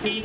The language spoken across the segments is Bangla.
ভাই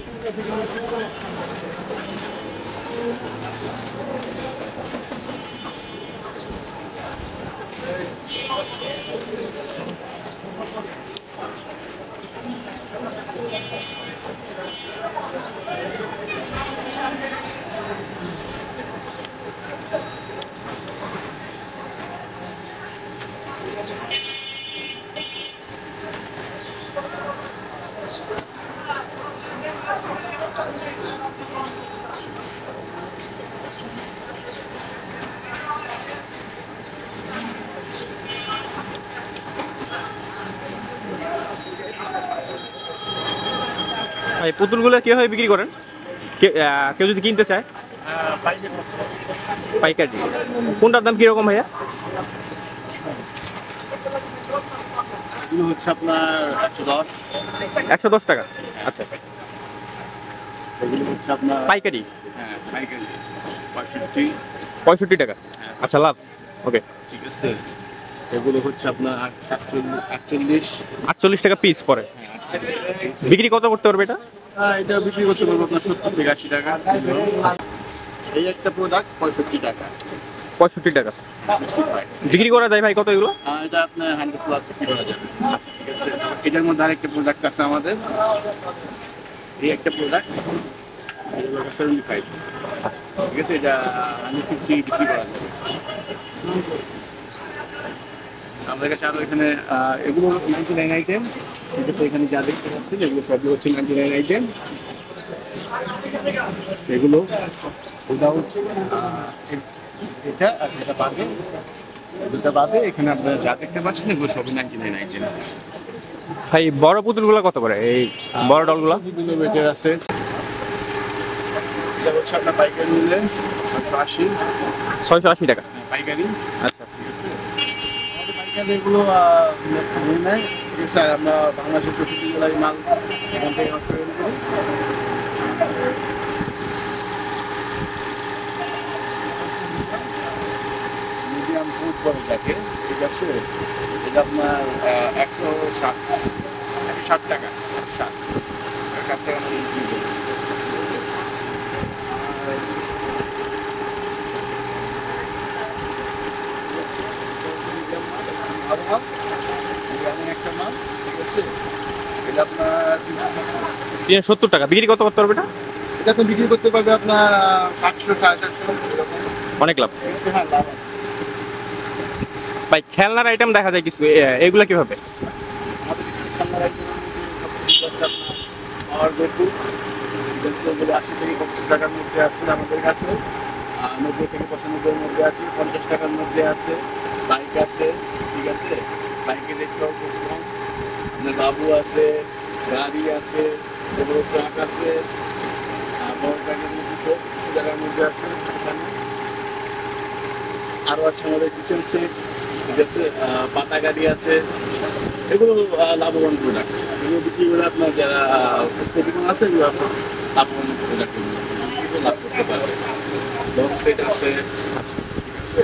পুতুলগুলো কিভাবে বিক্রি করেন? কেউ যদি কিনতে চায়? পাইকারি। কোনটার দাম কিরকম ভাইয়া? এগুলো হচ্ছে আপনার 110। 110 টাকা। আচ্ছা, এগুলো হচ্ছে আপনার পাইকারি। হ্যাঁ পাইকারি 65। 65 টাকা। আচ্ছা, লাভ। ওকে, ঠিক আছে। এগুলো হচ্ছে আপনার 48। 48 টাকা পিস পরে। বিক্রি কত করতে পারবে এটা? এটা বিক্রি করতে পারবো আপনার 70 থেকে 80 টাকা। এই একটা প্রোডাক্ট 65 টাকা। 65 টাকা। বিক্রি করা যায় ভাই কত এগুলো? এটা আপনার 100+ বিক্রি করা যাবে। ঠিক আছে। এটার মধ্যে আরেকটা প্রোডাক্ট আছে আমাদের। এই একটা প্রোডাক্ট 75। ঠিক আছে, এটা 150 বিক্রি করা যাবে। আমাদের কাছে আরো এখানে এগুলো 99 আইটেম। ঠিক আছে, এখানে যা দেখতে পাচ্ছেন এগুলো সবই হচ্ছে 99 আইটেম। এগুলো ওটা হচ্ছে এটা আর এটা বাদে, দুটা বাদে এখানে আপনারা যা দেখতে পাচ্ছেন এগুলো সবই 99 আইটেম। ভাই বড় পুতুলগুলো কত করে? এই বড় ডলগুলো? বিভিন্ন রেটের আছে। এটা হচ্ছে আপনার পাইকারি নিলে 680। 680 টাকা। পাইকারি। আচ্ছা, ঠিক আছে, আমাদের পাইকারি এগুলো নিয়ে নেয়। ঠিক আছে, আর আমরা বাংলাদেশের 64 জেলায় মাল এখান থেকে তৈরি করি। মিডিয়াম ফুড বলে যাকে। ঠিক আছে, এটা আপনার 107 টাকা। 7 টাকা আমরা বিক্রি করি। ভালো মাল, বিরিয়ানি একটা মাল। ঠিক আছে, এটা আপনার 370 টাকা। বিক্রি কত করতে পারবে এটা? এটা তো বিক্রি করতে পারবে আপনার 700 750 এরকম। অনেক লাভ। হ্যাঁ, লাভ আছে। ভাই খেলনার আইটেম দেখা যায় কিছু, এগুলা কিভাবে? আমাদের খেলনার আইটেমের মধ্যে সবকিছু আছে আপনার পাওয়ার বেকু। ঠিক আছে, এগুলো 80 থেকে 50 টাকার মধ্যে আছে আমাদের কাছে। 90 থেকে 95 মধ্যে আছে, 50 টাকার মধ্যে আছে। বাইক আছে। ঠিক আছে, বাইকের রেটটাও খুব কম। আপনার বাবু আছে, গাড়ি আছে, এগুলো ট্রাক আছে। বড় ট্রাকের মধ্যে 200 টাকার মধ্যে আছে এখানে। আরও আছে আমাদের কিচেন সেট। ঠিক আছে, পাতা গাড়ি আছে। এগুলো লাভবান প্রোডাক্ট। এগুলো বিক্রি করে আপনার যারা প্রতিদিন আছে এগুলো আপনার লাভবান প্রোডাক্ট, এগুলো লাভ করতে পারবে। বক্স সেট আছে। ঠিক আছে,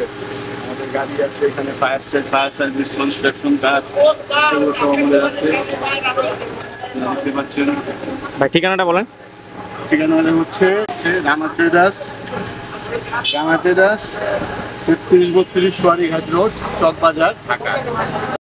আমাদের গাড়ি আছে এখানে, fire set, fire service, construction কাজ, এগুলো সব আমাদের আছে। দেখতে পাচ্ছেন। ভাই ঠিকানাটা বলেন। ঠিকানাটা হচ্ছে Rana traders. Rana traders 33-32 Sowarighat road, Chawkbazar, Dhaka.